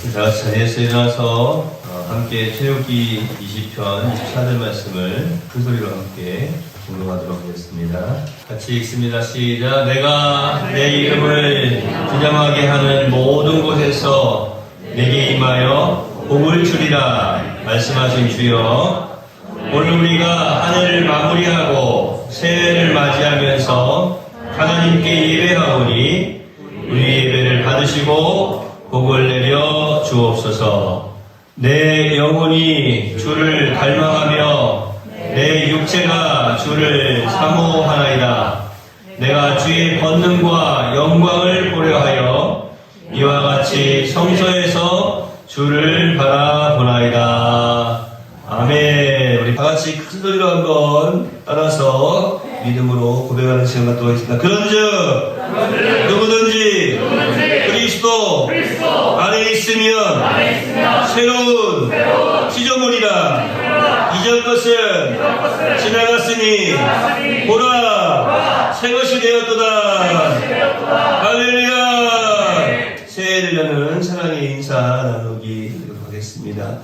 다 같이 자리에서 일어나서 함께 출애굽기 20편 24절 말씀을 큰 소리로 함께 공동하도록 하겠습니다. 같이 읽습니다. 시작. 내가 내 이름을 기념하게 하는 모든 곳에서 내게 임하여 복을 주리라 말씀하신 주여, 오늘 우리가 한 해를 마무리하고 새해를 맞이하면서 하나님께 예배하오니 우리 예배를 받으시고 복을 내려 주옵소서. 내 영혼이 주를 갈망하며 내 육체가 주를 사모하나이다. 내가 주의 권능과 영광을 보려하여 이와 같이 성소에서 주를 바라보나이다. 아멘. 우리 다 같이 큰 소리로 한번 따라서 믿음으로 고백하는 시간 갖도록 하겠습니다. 그런즉 누구든지 그리스도 안에 있으면 새로운 피조물이라. 이전 것은 지나갔으니 보라 새 것이 되었도다. 할렐루야. 새해를 여는 사랑의 인사 나누기 하겠습니다.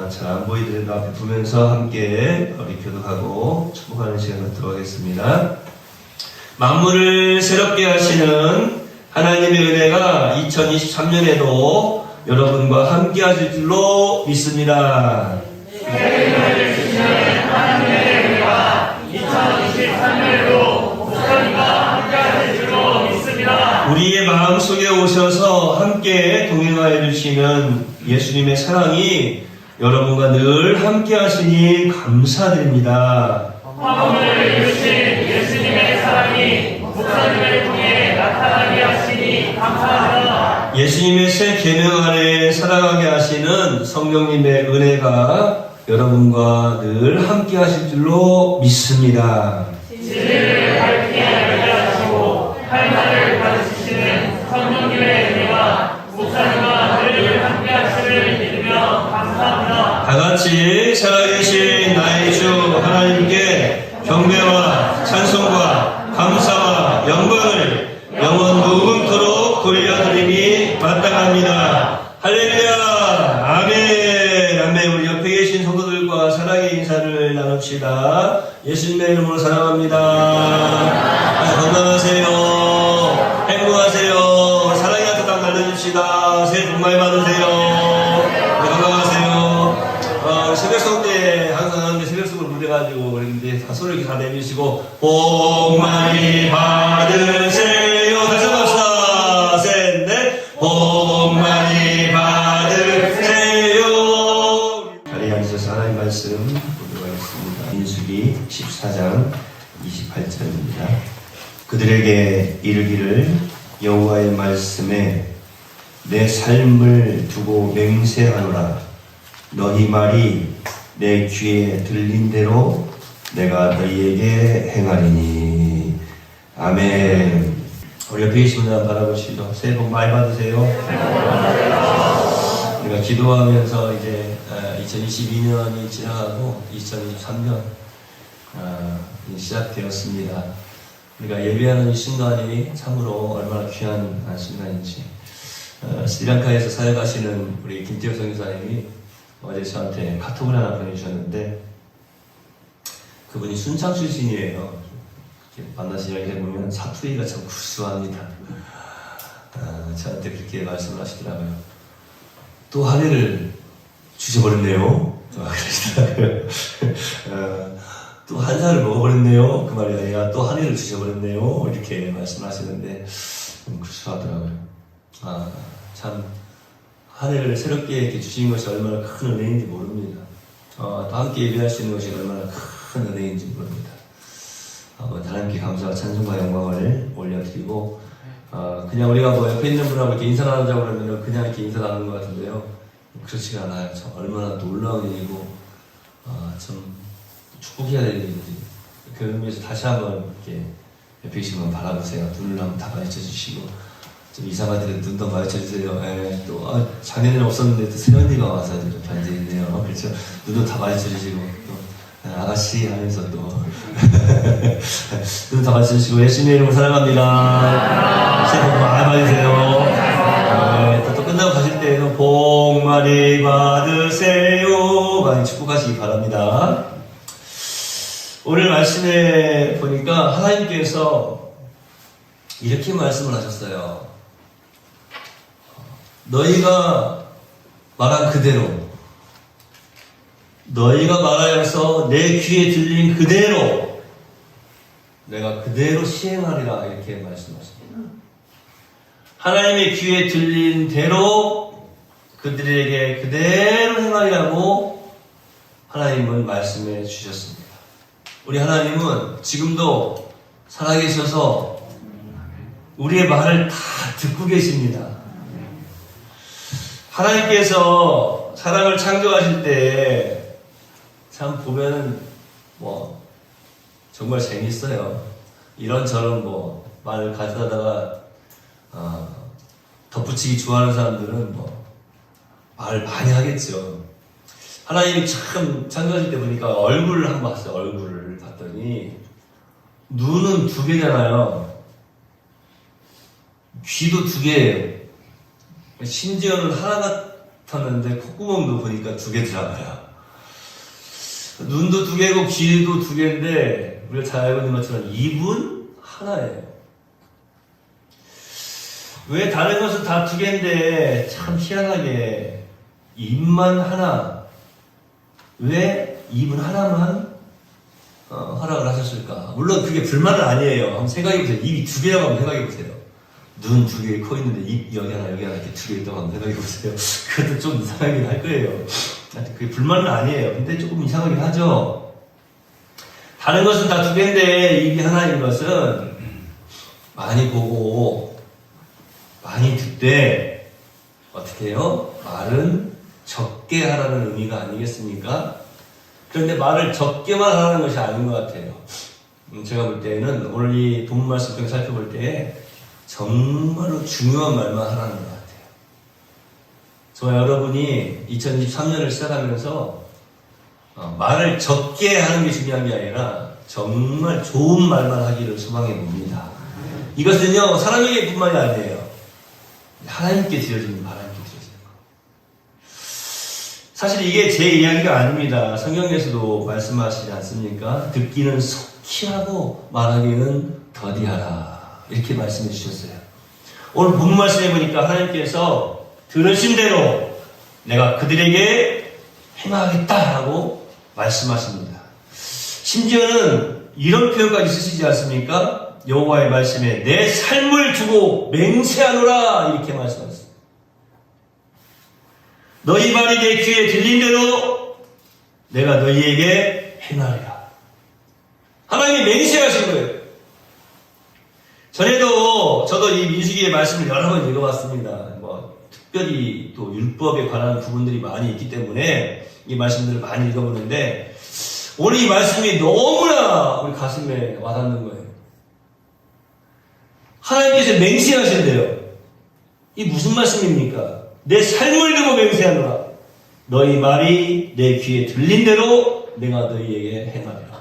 잘 안 보이더라도 앞에 보면서 함께 우리 교독하고 축복하는 시간 갖도록 하겠습니다. 만물을 새롭게 하시는 하나님의 은혜가 2023년에도 여러분과 함께 하실 줄로 믿습니다. 새해를 주시는 하나님의 은혜가 2023년에도 목사님과 함께 하실 줄로 믿습니다. 우리의 마음속에 오셔서 함께 동행하여 주시는 예수님의 사랑이 여러분과 늘 함께 하시니 감사드립니다. 만물을 이루신 예수님의 사랑이 목사님을 통해 나타나게 하시니 감사합니다. 예수님의 새 계명 안에 살아가게 하시는 성령님의 은혜가 여러분과 늘 함께 하실 줄로 믿습니다. 진리를 밝게 알게 하시고 할말을 가르치시는 성령님의 은혜가 목사님과 늘 함께 하시를 믿으며 감사합니다. 다같이 살아계신 나의 주 하나님께 경배와 찬송과 감사와 영광을 영원 무궁토록 돌려드림이 마땅합니다. 할렐루야. 아멘. 아멘. 우리 옆에 계신 성도들과 사랑의 인사를 나눕시다. 예수님의 이름으로 사랑합니다. 건강하세요. 행복하세요. 사랑의 따뜻한 날려줍시다. 새해 복 많이 받으세요. 건강하세요. 새벽송 때 항상 하는데 새벽송을 못해가지고 그랬는데 손을 이렇게 다 내미시고 복 많이 받으세요. 다시 한번 합시다. 셋, 넷. 복 많이 받으세요. 자리에 앉으셔서 하나님 말씀 보도록 하겠습니다. 민수기 14장 28절입니다. 그들에게 이르기를 여호와의 말씀에 내 삶을 두고 맹세하노라. 너희 말이 내 귀에 들린 대로 내가 너희에게 행하리니. 아멘. 우리 옆에 계신 분 바라보시죠. 새해 복 많이 받으세요. 우리가 기도하면서 이제 2022년이 지나가고 2023년 시작되었습니다. 우리가 예배하는 이 순간이 참으로 얼마나 귀한 순간인지. 스리랑카에서 사역하시는 우리 김태호 선교사님이 어제 저한테 카톡을 하나 보내주셨는데, 그분이 순창 출신이에요. 만나서 이야기를 해보면 사투리가 참 구수합니다. 저한테 그렇게 말씀을 하시더라고요. 또 한 해를 주셔버렸네요. 그러시더라고요. 또 한 살을 먹어버렸네요. 그 말이 아니라 또 한 해를 주셔버렸네요. 이렇게 말씀을 하시는데 좀 구수하더라고요. 참 한 해를 새롭게 이렇게 주신 것이 얼마나 큰 은혜인지 모릅니다. 또 함께 예배할 수 있는 것이 얼마나 큰 은혜인지 모릅니다. 하나님께 감사와 찬송과 영광을 올려드리고, 그냥 우리가 뭐 옆에 있는 분하고 이렇게 인사 나누자고 그러면 그냥 이렇게 인사 나누는 것 같은데요. 그렇지가 않아요. 참 얼마나 놀라운 일이고, 참 축복해야 될 일인지. 그 의미에서 다시 한번 이렇게 옆에 계신 분 바라보세요. 눈을 한번 다 마주쳐주시고, 좀 이상하더라도 눈도 마주쳐주세요. 또, 작년에는 없었는데 또 새언니가 와서 이렇게 앉아있네요. 그렇죠? 눈도 다 마주쳐주시고, 또, 아가씨 하면서 또, 눈도 다 마주쳐주시고, 예수님의 이름으로 사랑합니다. 새해 복 많이 받으세요. 또 끝나고 가실 때 새해 복 많이 받으세요. 많이 축복하시기 바랍니다. 오늘 말씀에 보니까 하나님께서 이렇게 말씀을 하셨어요. 너희가 말한 그대로, 너희가 말하여서 내 귀에 들린 그대로 내가 그대로 시행하리라, 이렇게 말씀하십니다. 하나님의 귀에 들린 대로 그들에게 그대로 행하리라고 하나님은 말씀해 주셨습니다. 우리 하나님은 지금도 살아계셔서 우리의 말을 다 듣고 계십니다. 하나님께서 사람을 창조하실 때 참 보면 정말 재밌어요. 이런저런 말을 가져다가 덧붙이기 좋아하는 사람들은 말을 많이 하겠죠. 하나님이 참 창조하실 때 보니까 얼굴을 한번 봤어요. 얼굴을 봤더니 눈은 2개잖아요. 귀도 2개예요. 심지어는 하나 같았는데 콧구멍도 보니까 2개더라고요. 눈도 2개고 귀도 2개인데 우리가 잘 알고 있는 것처럼 입은 하나예요. 왜 다른 것은 다 2개인데 참 희한하게 입만 하나, 왜 입은 하나만 허락을 하셨을까? 물론 그게 불만은 아니에요. 한번 생각해보세요. 입이 2개라고 한번 생각해보세요. 눈 2개, 코 있는데 입 여기 하나 이렇게 2개 있다고 한번 생각해보세요. 그것도 좀 이상하긴 할 거예요. 그게 불만은 아니에요. 근데 조금 이상하긴 하죠. 다른 것은 다 2개인데 입이 하나인 것은 많이 보고 많이 듣되 어떻게 해요? 말은 적게 하라는 의미가 아니겠습니까? 그런데 말을 적게만 하라는 것이 아닌 것 같아요. 제가 볼 때는 오늘 이 본문 말씀 좀 살펴볼 때 정말로 중요한 말만 하라는 것 같아요. 저와 여러분이 2023년을 시작하면서 말을 적게 하는 게 중요한 게 아니라 정말 좋은 말만 하기를 소망해 봅니다. 이것은요, 사람에게 뿐만이 아니에요. 하나님께 드려지는, 하나님께 드려지는 거. 사실 이게 제 이야기가 아닙니다. 성경에서도 말씀하시지 않습니까? 듣기는 속히 하고 말하기는 더디하라, 이렇게 말씀해 주셨어요. 오늘 본문 말씀해 보니까 하나님께서 들으신 대로 내가 그들에게 행하겠다라고 말씀하십니다. 심지어는 이런 표현까지 쓰시지 않습니까? 여호와의 말씀에 내 삶을 두고 맹세하노라, 이렇게 말씀하셨습니다. 너희 말이 내 귀에 들린 대로 내가 너희에게 행하리라. 하나님이 맹세하신 거예요. 전에도 저도 이 민수기의 말씀을 여러 번 읽어봤습니다. 특별히 또 율법에 관한 부분들이 많이 있기 때문에 이 말씀들을 많이 읽어보는데 오늘 이 말씀이 너무나 우리 가슴에 와닿는 거예요. 하나님께서 맹세하신대요. 이 무슨 말씀입니까? 내 삶을 두고 맹세하노라. 너희 말이 내 귀에 들린 대로 내가 너희에게 행하리라.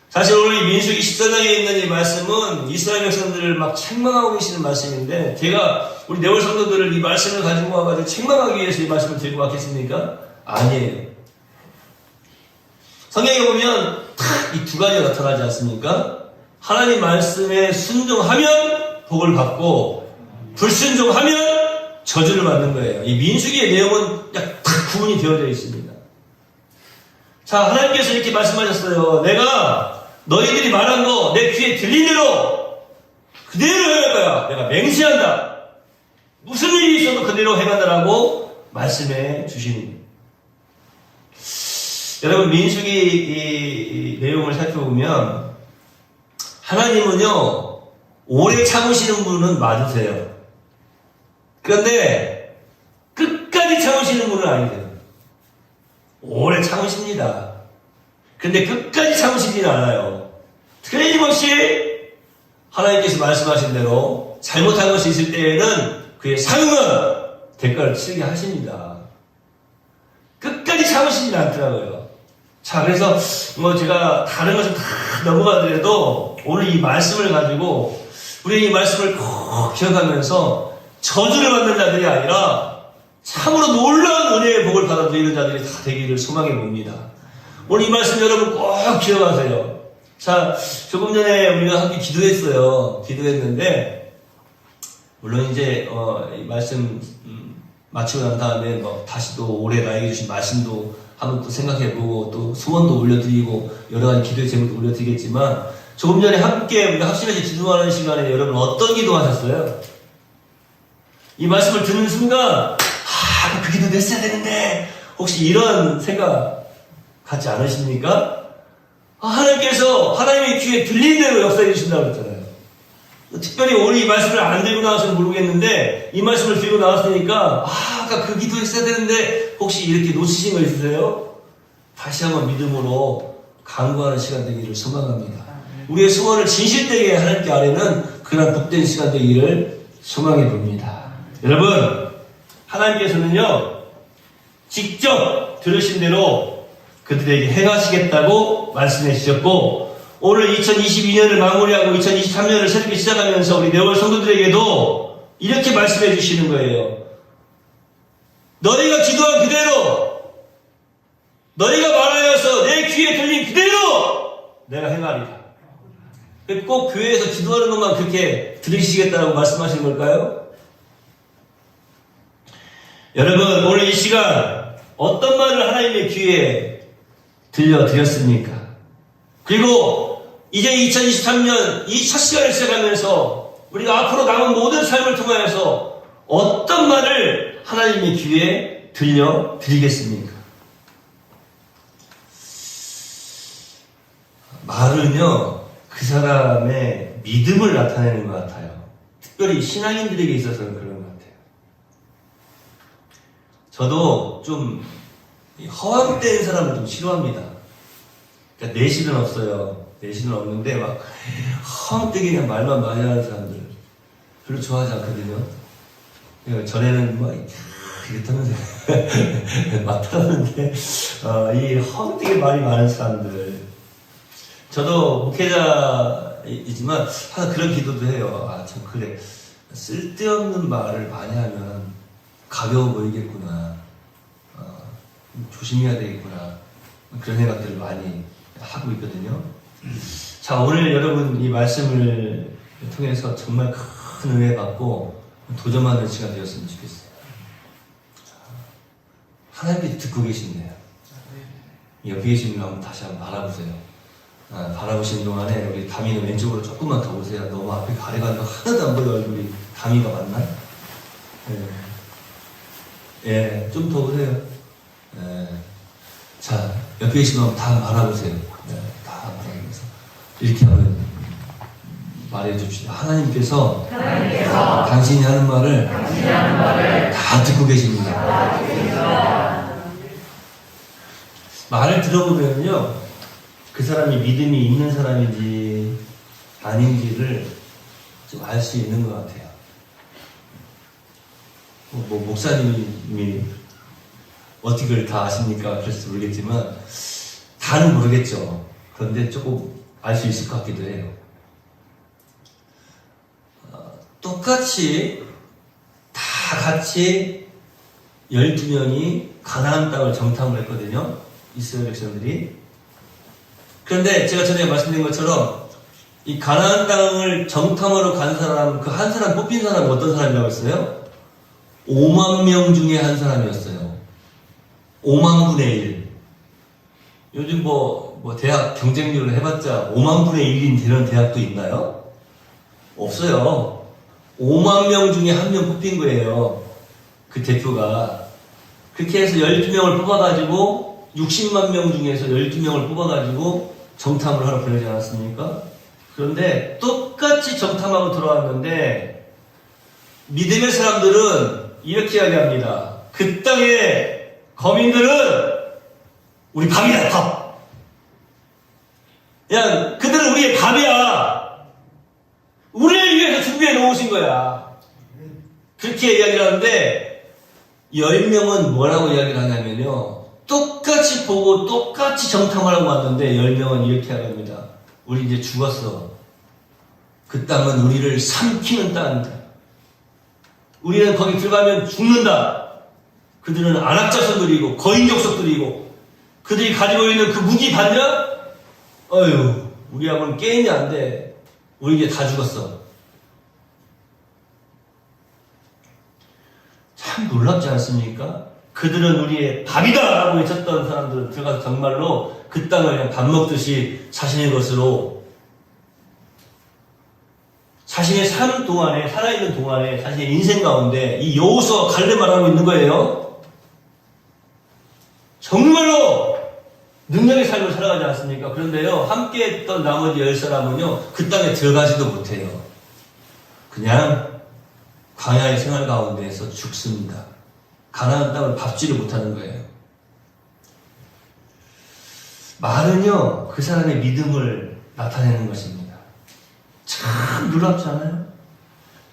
사실 오늘 이 민수기 14장에 있는 이 말씀은 이스라엘 백성들을 막 책망하고 계시는 말씀인데, 제가 우리 네월 성도들을 이 말씀을 가지고 와가지고 책망하기 위해서 이 말씀을 들고 왔겠습니까? 아니에요. 성경에 보면 탁 이 2가지가 나타나지 않습니까? 하나님 말씀에 순종하면 복을 받고 불순종하면 저주를 받는 거예요. 이 민수기의 내용은 딱 구분이 되어져 있습니다. 자, 하나님께서 이렇게 말씀하셨어요. 내가 너희들이 말한 거 내 귀에 들린 대로 그대로 행할 거야. 내가 맹세한다. 무슨 일이 있어도 그대로 행한다라고 말씀해 주십니다. 여러분, 민수기 이 내용을 살펴보면 하나님은요, 오래 참으시는 분은 맞으세요. 그런데 끝까지 참으시는 분은 아니세요. 오래 참으십니다. 그런데 끝까지 참으시지는 않아요. 틀림없이 하나님께서 말씀하신 대로 잘못한 것이 있을 때에는 그의 상응한 대가를 치르게 하십니다. 끝까지 참으시진 않더라고요. 자, 그래서 제가 다른 것은 다 넘어가더라도 오늘 이 말씀을 가지고 우리 이 말씀을 꼭 기억하면서 저주를 받는 자들이 아니라 참으로 놀라운 은혜의 복을 받아 누리는 자들이 다 되기를 소망해 봅니다. 오늘 이 말씀 여러분 꼭 기억하세요. 자, 조금 전에 우리가 함께 기도했어요. 기도했는데, 물론 이제, 이 말씀, 마치고 난 다음에 뭐 다시 또 올해 나에게 주신 말씀도 한번 또 생각해보고 또 소원도 올려드리고 여러 가지 기도의 제목도 올려드리겠지만, 조금 전에 함께 우리가 합심해서 기도하는 시간에 여러분 어떤 기도하셨어요? 이 말씀을 듣는 순간, 그 기도 냈어야 되는데, 혹시 이런 생각 갖지 않으십니까? 하나님께서 하나님의 귀에 들린 대로 역사해 주신다고 그랬잖아요. 특별히 오늘 이 말씀을 안 들고 나와서는 모르겠는데, 이 말씀을 들고 나왔으니까, 아까 그 기도 했어야 되는데, 혹시 이렇게 놓치신 거 있으세요? 다시 한번 믿음으로 간구하는 시간 되기를 소망합니다. 우리의 소원을 진실되게 하나님께 아뢰는 그런 복된 시간 되기를 소망해 봅니다. 여러분, 하나님께서는요, 직접 들으신 대로 그들에게 행하시겠다고 말씀해 주셨고, 오늘 2022년을 마무리하고 2023년을 새롭게 시작하면서 우리 네월 성도들에게도 이렇게 말씀해 주시는 거예요. 너희가 기도한 그대로, 너희가 말하여서 내 귀에 들린 그대로 내가 행하리라. 꼭 교회에서 기도하는 것만 그렇게 들으시겠다고 말씀하시는 걸까요? 여러분, 오늘 이 시간 어떤 말을 하나님의 귀에 들려드렸습니까? 그리고 이제 2023년 이 첫 시간을 시작하면서 우리가 앞으로 남은 모든 삶을 통하여서 어떤 말을 하나님의 귀에 들려드리겠습니까? 말은요, 그 사람의 믿음을 나타내는 것 같아요. 특별히 신앙인들에게 있어서는 그런 것 같아요. 저도 좀 허황된 사람을 좀 싫어합니다. 그러니까 내실은 없어요. 내실은 없는데 막 허황되게 그냥 말만 많이 하는 사람들 별로 좋아하지 않거든요. 전에는 막 이렇다면서 맡았는데 이 허황되게 말이 많은 사람들. 저도 목회자이지만 항상 그런 기도도 해요. 참 그래, 쓸데없는 말을 많이 하면 가벼워 보이겠구나, 조심해야 되겠구나, 그런 생각들을 많이 하고 있거든요. 자, 오늘 여러분 이 말씀을 통해서 정말 큰 은혜 받고 도전하는 시간 되었으면 좋겠어요. 하나님께서 듣고 계신데요. 옆에 계신 분 한번 다시 한번 바라보세요. 바라보시는 동안에 우리 다미는 왼쪽으로 조금만 더 보세요. 너무 앞에 가려가지고 하나도 안 보여. 얼굴이 다미가 맞나? 예, 좀 더 보세요. 예. 자, 옆에 계신 분 다 바라보세요. 다 바라보면서 이렇게 한번 말해 줍시다. 하나님께서 당신이 하는 말을 다 듣고 계십니다. 말을 들어보면요, 그 사람이 믿음이 있는 사람인지 아닌지를 좀 알 수 있는 것 같아요. 뭐 목사님이 어떻게 그걸 다 아십니까? 그럴지 모르겠지만 다는 모르겠죠. 그런데 조금 알 수 있을 것 같기도 해요. 똑같이 다 같이 12명이 가나안 땅을 정탐을 했거든요. 이스라엘 백성들이. 그런데 제가 전에 말씀드린 것처럼 이 가나안 땅을 정탐하러 간 사람, 그 한 사람 뽑힌 사람은 어떤 사람이라고 했어요? 5만 명 중에 한 사람이었어요. 5만 분의 1. 요즘 뭐 대학 경쟁률을 해봤자 5만 분의 1인 되는 대학도 있나요? 없어요. 5만 명 중에 한 명 뽑힌 거예요. 그 대표가. 그렇게 해서 12명을 뽑아가지고 60만 명 중에서 12명을 뽑아가지고 정탐을 하러 보내지 않았습니까? 그런데 똑같이 정탐하고 돌아왔는데 믿음의 사람들은 이렇게 이야기합니다. 그 땅의 거민들은 우리 밥이야, 밥. 그냥 그들은 우리의 밥이야. 우리를 위해서 준비해 놓으신 거야. 그렇게 이야기를 하는데 10명은 뭐라고 이야기를 하냐면요, 똑같이 보고 똑같이 정탐하라고 왔는데 10명은 이렇게 합니다. 우리 이제 죽었어. 그 땅은 우리를 삼키는 땅이다. 우리는 거기 들어가면 죽는다. 그들은 안악자손들이고 거인족속들이고 그들이 가지고 있는 그 무기 봤냐? 어휴, 우리하고는 게임이 안 돼. 우리 이제 다 죽었어. 참 놀랍지 않습니까? 그들은 우리의 밥이다! 라고 외쳤던 사람들은 들어가서 정말로 그 땅을 그냥 밥 먹듯이 자신의 것으로 자신의 삶 동안에, 살아있는 동안에 자신의 인생 가운데 이 여호수아와 갈렙만 하고 있는 거예요. 정말로 능력의 삶을 살아가지 않습니까? 그런데요, 함께 했던 나머지 10사람은요, 그 땅에 들어가지도 못해요. 그냥 광야의 생활 가운데에서 죽습니다. 가나안 땅을 밟지를 못하는 거예요. 말은요, 그 사람의 믿음을 나타내는 것입니다. 참 놀랍지 않아요?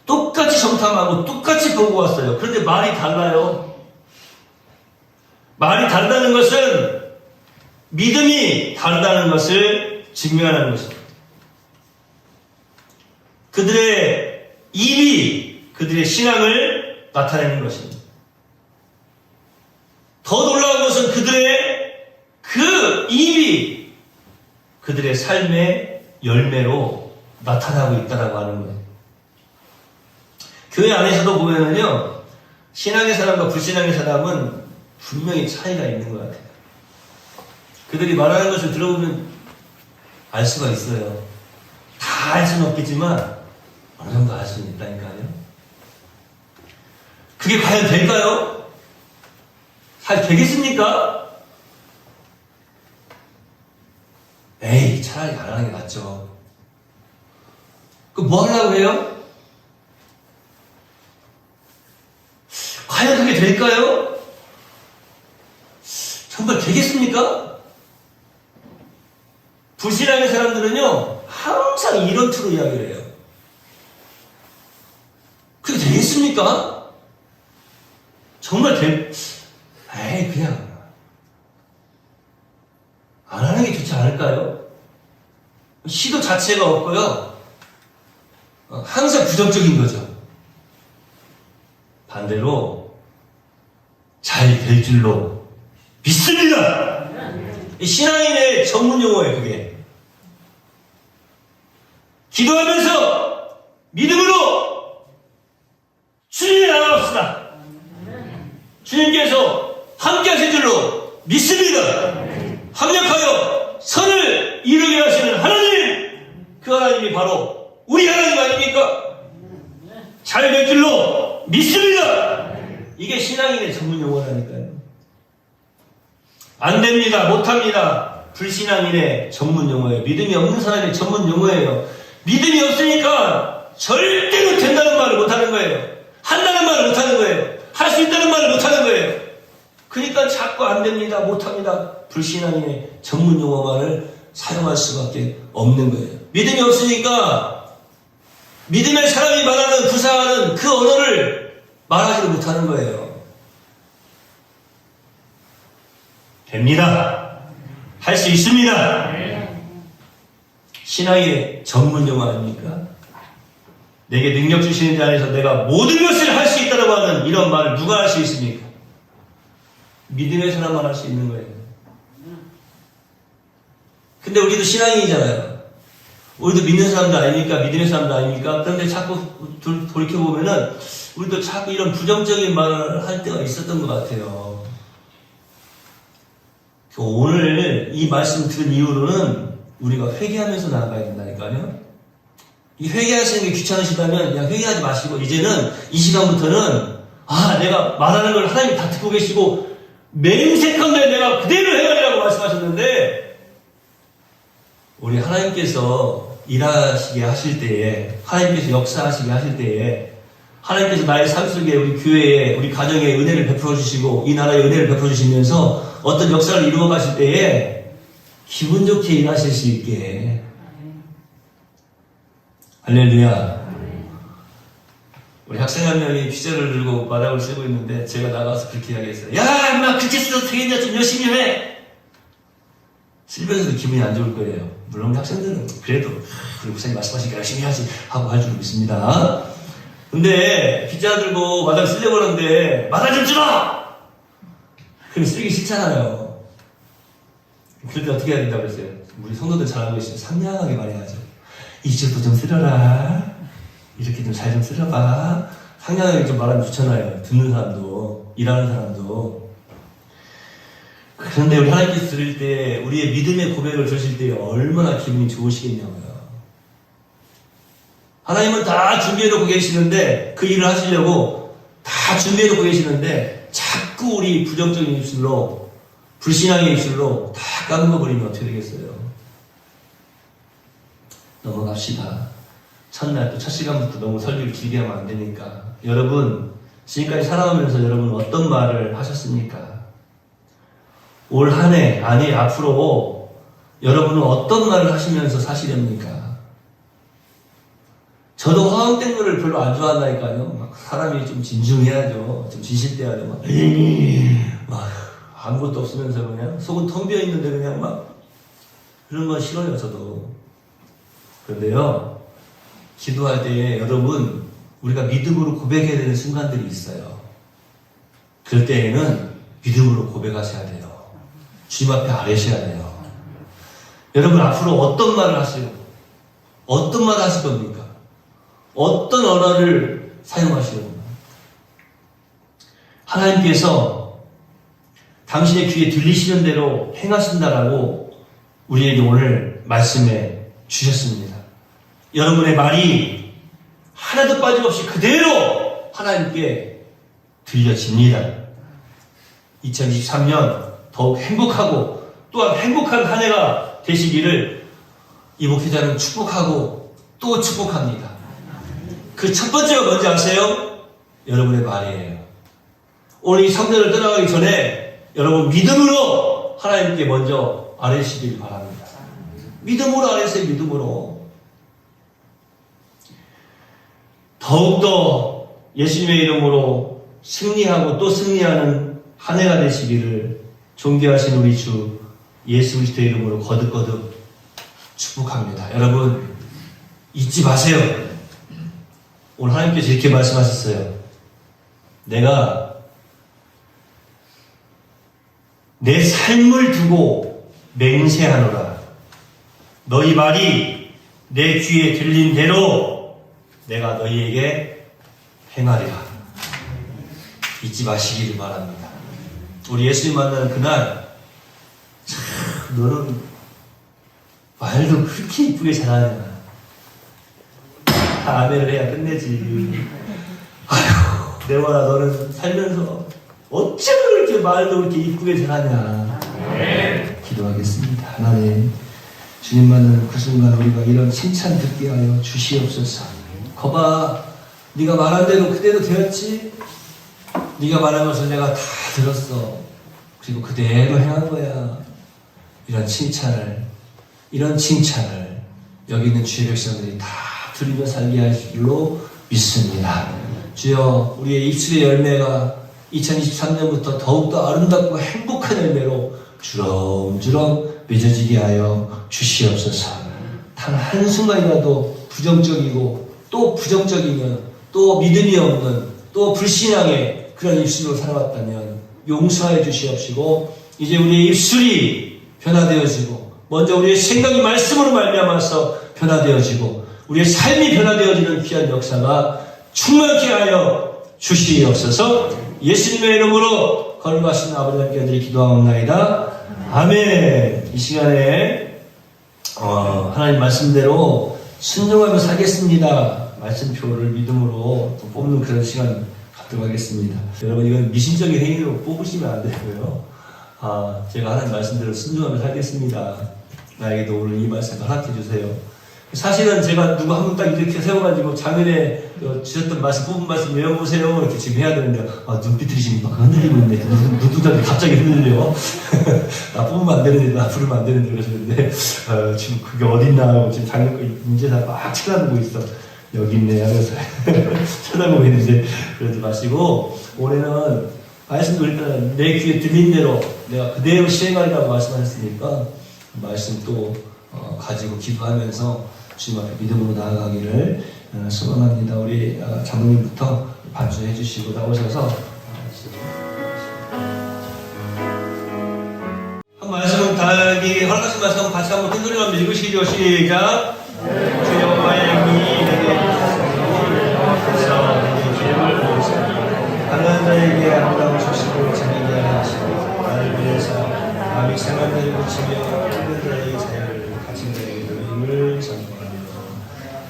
똑같이 정탐하고 똑같이 보고 왔어요. 그런데 말이 달라요. 말이 다르다는 것은 믿음이 다르다는 것을 증명하는 것입니다. 그들의 입이 그들의 신앙을 나타내는 것입니다. 더 놀라운 것은 그들의 그 입이 그들의 삶의 열매로 나타나고 있다고 하는 거예요. 교회 안에서도 보면은요, 신앙의 사람과 불신앙의 사람은 분명히 차이가 있는 것 같아요. 그들이 말하는 것을 들어보면 알 수가 있어요. 다 알 수는 없겠지만 어느 정도 알 수는 있다니까요. 그게 과연 될까요? 잘 되겠습니까? 에이, 차라리 안 하는 게 낫죠. 그 뭐 하려고 해요? 과연 그게 될까요? 정말 되겠습니까? 불신앙의 사람들은요, 항상 이런 투로 이야기를 해요. 그게 되겠습니까? 정말 에이, 그냥 안 하는 게 좋지 않을까요? 시도 자체가 없고요. 항상 부정적인 거죠. 반대로 잘 될 줄로 믿습니다. 신앙인의 전문 용어예요, 그게. 기도하면서 믿음으로 주님을 나아갑시다. 주님께서 함께 하실 줄로 믿습니다. 합력하여 선을 이루게 하시는 하나님, 그 하나님이 바로 우리 하나님 아닙니까? 잘 될 줄로 믿습니다. 이게 신앙인의 전문 용어라니까요. 안 됩니다, 못합니다, 불신앙인의 전문 용어예요. 믿음이 없는 사람의 전문 용어예요. 믿음이 없으니까 절대로 된다는 말을 못하는 거예요. 한다는 말을 못하는 거예요. 할 수 있다는 말을 못하는 거예요. 그러니까 자꾸 안 됩니다, 못합니다, 불신앙인의 전문 용어만을 사용할 수밖에 없는 거예요. 믿음이 없으니까 믿음의 사람이 말하는, 구사하는 그 언어를 말하지도 못하는 거예요. 됩니다. 할 수 있습니다. 신앙의 전문 용어 아닙니까? 내게 능력 주시는 자 안에서 내가 모든 것을 할 수 있다고 하는 이런 말을 누가 할 수 있습니까? 믿음의 사람만 할 수 있는 거예요. 근데 우리도 신앙인이잖아요. 우리도 믿는 사람도 아닙니까? 믿음의 사람도 아닙니까? 그런데 자꾸 돌이켜보면은 우리도 자꾸 이런 부정적인 말을 할 때가 있었던 것 같아요. 오늘 이 말씀 들은 이후로는 우리가 회개하면서 나아가야 된다니까요. 이 회개하시는 게 귀찮으시다면 그냥 회개하지 마시고, 이제는 이 시간부터는 내가 말하는 걸 하나님이 다 듣고 계시고 맹세컨대 내가 그대로 행하리라고 말씀하셨는데, 우리 하나님께서 일하시게 하실 때에, 하나님께서 역사하시게 하실 때에, 하나님께서 나의 삶 속에, 우리 교회에, 우리 가정에 은혜를 베풀어 주시고 이 나라에 은혜를 베풀어 주시면서 어떤 역사를 이루어 가실 때에 기분 좋게 일하실 수 있게. 할렐루야. 우리 학생 한 명이 피자를 들고 마당을 쓰고 있는데 제가 나가서 그렇게 이야기했어요. 야, 인마 그렇게 써도 되겠냐, 좀 열심히 해. 쓰면서도 기분이 안 좋을 거예요. 물론 우리 학생들은 그래도 그리고 목사님 말씀하시니까 열심히 해야지 하고 할 줄 믿습니다. 근데 피자 들고 마당 쓰려고 하는데 마당 좀 주라! 그럼 쓰기 싫잖아요. 그럴 때 어떻게 해야 된다고 그랬어요? 우리 성도들 잘 알고 계시죠? 상냥하게 말해야죠. 이쪽도 좀 쓸어라. 이렇게 좀 잘 좀 쓸어봐. 상냥하게 좀 말하면 좋잖아요. 듣는 사람도, 일하는 사람도. 그런데 우리 하나님께서 들을 때, 우리의 믿음의 고백을 들으실 때 얼마나 기분이 좋으시겠냐고요. 하나님은 다 준비해놓고 계시는데, 그 일을 하시려고 다 준비해놓고 계시는데, 자꾸 우리 부정적인 입술로, 불신앙의 입술로 다 까먹어버리면 어떻게 되겠어요? 넘어갑시다. 첫날 또 첫 시간부터 너무 설교를 길게 하면 안 되니까. 여러분, 지금까지 살아오면서 여러분 어떤 말을 하셨습니까? 올 한 해, 아니 앞으로 여러분은 어떤 말을 하시면서 사시렵니까? 저도 허황된 거를 별로 안 좋아한다니까요. 막 사람이 좀 진중해야죠. 좀 진실돼야죠. 막 아무것도 없으면서 그냥 속은 텅 비어 있는데 그냥 막 그런 건 싫어요, 저도. 그런데요, 기도할 때 여러분, 우리가 믿음으로 고백해야 되는 순간들이 있어요. 그럴 때에는 믿음으로 고백하셔야 돼요. 주님 앞에 아뢰셔야 돼요. 여러분, 앞으로 어떤 말을 하세요? 어떤 말을 하실 겁니까? 어떤 언어를 사용하시는 겁니까? 하나님께서 당신의 귀에 들리시는 대로 행하신다라고 우리에게 오늘 말씀해 주셨습니다. 여러분의 말이 하나도 빠짐없이 그대로 하나님께 들려집니다. 2023년 더욱 행복하고 또한 행복한 한 해가 되시기를 이 목회자는 축복하고 또 축복합니다. 그 첫 번째가 뭔지 아세요? 여러분의 말이에요. 오늘 이 성전을 떠나가기 전에 여러분 믿음으로 하나님께 먼저 아뢰시길 바랍니다. 믿음으로 아뢰세요. 믿음으로. 더욱더 예수님의 이름으로 승리하고 또 승리하는 한 해가 되시기를 존귀하신 우리 주 예수 그리스도의 이름으로 거듭거듭 축복합니다. 여러분 잊지 마세요. 오늘 하나님께서 이렇게 말씀하셨어요. 내가 내 삶을 두고 맹세하노라. 너희 말이 내 귀에 들린 대로 내가 너희에게 행하리라. 잊지 마시기를 바랍니다. 우리 예수님 만나는 그날 참 너는 말도 그렇게 이쁘게 잘하냐. 아멘을 해야 끝내지. 아휴 내와라 너는 살면서 어쩌면 그렇게 말도 그렇게 이쁘게 잘하냐. 기도하겠습니다. 하나님 주님 만나는 그 순간 우리가 이런 칭찬 듣게 하여 주시옵소서. 거봐 네가 말한 대로 그대로 되었지. 네가 말한 것을 내가 다 들었어. 그리고 그대로 행한 거야. 이런 칭찬을 여기 있는 주의 백성들이 다 들으며 살게 할 줄로 믿습니다. 주여 우리의 입술의 열매가 2023년부터 더욱더 아름답고 행복한 열매로 주렁주렁 맺어지게 하여 주시옵소서. 단 한순간이라도 부정적이고 또 부정적이면 또 믿음이 없는 또 불신앙의 그런 입술로 살아왔다면 용서해 주시옵시고 이제 우리의 입술이 변화되어지고 먼저 우리의 생각이 말씀으로 말미암아서 변화되어지고 우리의 삶이 변화되어지는 귀한 역사가 충만케 하여 주시옵소서. 예수님의 이름으로 거룩하신 아버지 하나님께 기도하옵나이다. 아멘. 이 시간에 하나님 말씀대로 순종하며 살겠습니다. 말씀표를 믿음으로 또 뽑는 그런 시간 갖도록 하겠습니다. 여러분 이건 미신적인 행위로 뽑으시면 안 되고요. 제가 하나님 말씀대로 순종하며 살겠습니다. 나에게도 오늘 이 말씀을 허락해 주세요. 사실은 제가 누구 한 분 딱 이렇게 세워가지고 작년에 주셨던 말씀, 뽑은 말씀 외워보세요. 이렇게 지금 해야 되는데, 눈빛들이 지금 막 흔들리고 있네. 누구든지 갑자기 흔들려. 나 뽑으면 안 되는데, 나 부르면 안 되는데 그러시는데, 지금 그게 어딨나 하고 지금 작년 거 문제다 막 쳐다보고 있어. 여기 있네 하면서 쳐다보고 있는데, 그러지 마시고, 올해는 말씀도 일단 내 귀에 들린 대로 내가 그대로 시행하리라고 말씀하셨으니까, 말씀 또 가지고 기도하면서 주님 앞에 믿음으로 나아가기를 소망합니다. 우리 장로님부터 반주해 주시고 나오셔서 하나님께 허락하신 말씀 같이 한번 큰 소리로 한번 읽으시죠. 시작. 주 여호와의 영이 내게 하셔서 내게 기름을 부으사 가난한 자에게 아름다운 소식을 전하게 하시고 나를 위해서 마음이 상한 자를 고치며 힘든 자에게 자유를 갇힌 자에게 힘을 선포하며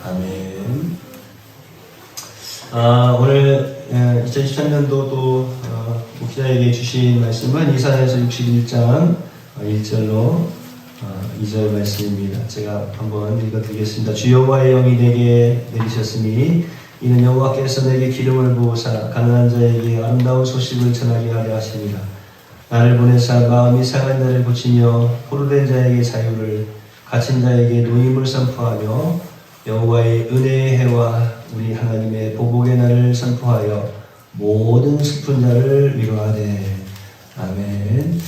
아멘. 오늘 2013년도 또 목사에게 주신 말씀은 이사야서 61장 1절로 2절 말씀입니다. 제가 한번 읽어드리겠습니다. 주 여호와의 영이 내게 내리셨으니 이는 여호와께서 내게 기름을 부으사 가난한 자에게 아름다운 소식을 전하게 하려 하십니다. 나를 보내사 마음이 상한 자를 고치며 포로된 자에게 자유를 갇힌 자에게 노임을 선포하며 여호와의 은혜의 해와 우리 하나님의 보복의 날을 선포하여 모든 슬픈 자를 위로하되 아멘.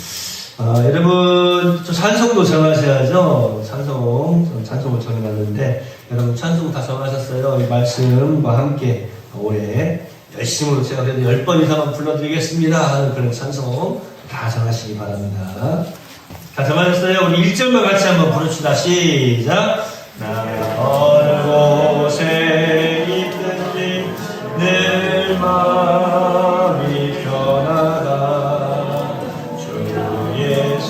여러분 찬송도 정하셔야죠. 찬송을 정해놨는데 여러분 찬송 다 정하셨어요? 이 말씀과 함께 올해 열심으로 제가 그래도 10번 이상은 불러드리겠습니다 하는 그런 찬송 다 정하시기 바랍니다. 다 정하셨어요? 우리 1절만 같이 한번 부릅시다. 시작. 나 어느 곳에 있든지 늘 마음이 편하다. 주 예수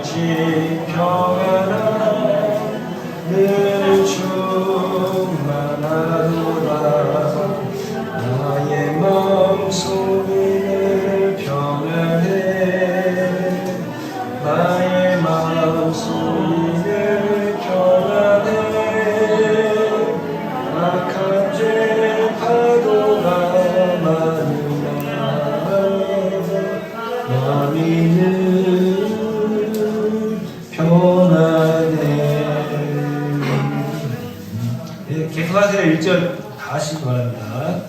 주신 평안함 늘 충만하도다. 나의 마음속이 늘 평안해. 나의 마음속이 늘 평안해. 악한 죄 파도가 많으나 마음이 늘 평안해. 계속하세요. 1절 다 하시기 바랍니다.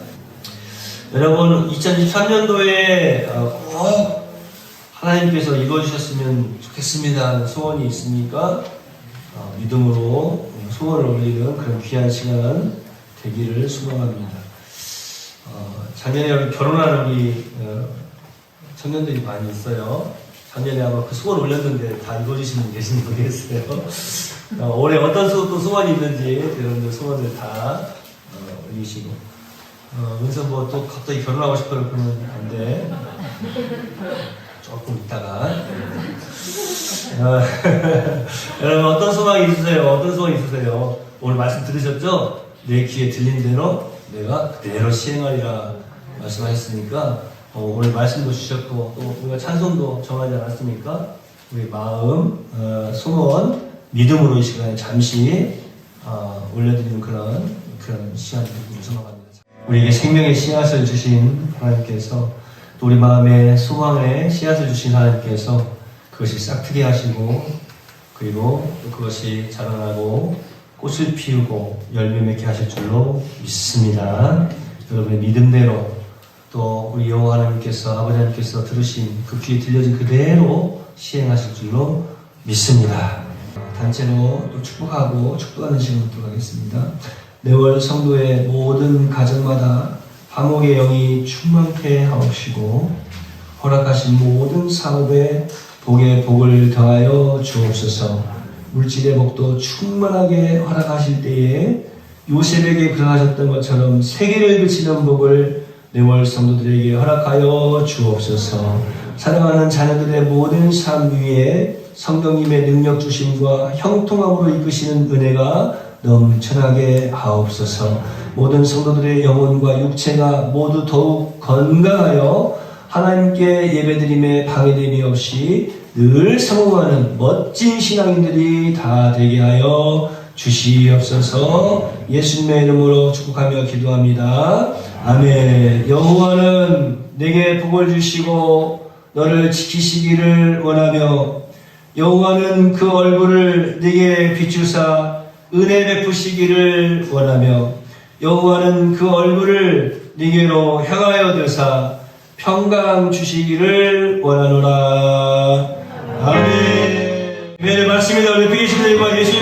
여러분 2023년도에 꼭 하나님께서 이루어주셨으면 좋겠습니다 하는 소원이 있습니까? 믿음으로 소원을 올리는 그런 귀한 시간 되기를 소망합니다. 작년에 결혼하는 우리 청년들이 많이 있어요. 작년에 아마 그 소원 올렸는데 다 이루어지신 분 계신지 모르겠어요. 올해 어떤 또 소원이 있는지 여러분들 소원을 다 올리시고 그래서 뭐 또 갑자기 결혼하고 싶어요 그러면 안 돼. 조금 있다가 여러분 어떤 소망이 있으세요? 어떤 소망이 있으세요? 오늘 말씀 들으셨죠? 내 귀에 들린 대로 내가 그대로 시행하리라 말씀하셨으니까 오늘 말씀도 주셨고 또 우리가 찬송도 정하지 않았습니까? 우리 마음, 소원, 믿음으로 이 시간에 잠시 올려드리는 그런 시간을 소망합니다. 우리에게 생명의 씨앗을 주신 하나님께서 또 우리 마음의 소망에 씨앗을 주신 하나님께서 그것이 싹트게 하시고 그리고 또 그것이 자라나고 꽃을 피우고 열매 맺게 하실 줄로 믿습니다. 여러분의 믿음대로 또 우리 여호와 하나님께서 아버지 하나님께서 들으신 그 귀에 들려진 그대로 시행하실 줄로 믿습니다. 단체로 또 축복하고 축복하는 시간을 들어가겠습니다. 매월 성도의 모든 가정마다 화목의 영이 충만케 하옵시고 허락하신 모든 사업에 복의 복을 더하여 주옵소서. 물질의 복도 충만하게 허락하실 때에 요셉에게 그러하셨던 것처럼 세계를 그치는 복을 매월 성도들에게 허락하여 주옵소서. 사랑하는 자녀들의 모든 삶 위에 성령님의 능력 주심과 형통함으로 이끄시는 은혜가 넘쳐나게 하옵소서. 모든 성도들의 영혼과 육체가 모두 더욱 건강하여 하나님께 예배드림에 방해됨이 없이 늘 성공하는 멋진 신앙인들이 다 되게 하여 주시옵소서. 예수님의 이름으로 축복하며 기도합니다. 아멘. 여호와는 내게 복을 주시고 너를 지키시기를 원하며 여호와는 그 얼굴을 네게 비추사 은혜 베푸시기를 원하며 여호와는 그 얼굴을 네게로 향하여 드사 평강 주시기를 원하노라. 아멘. 네, 말씀입니다. 우리 비계신 들과 예수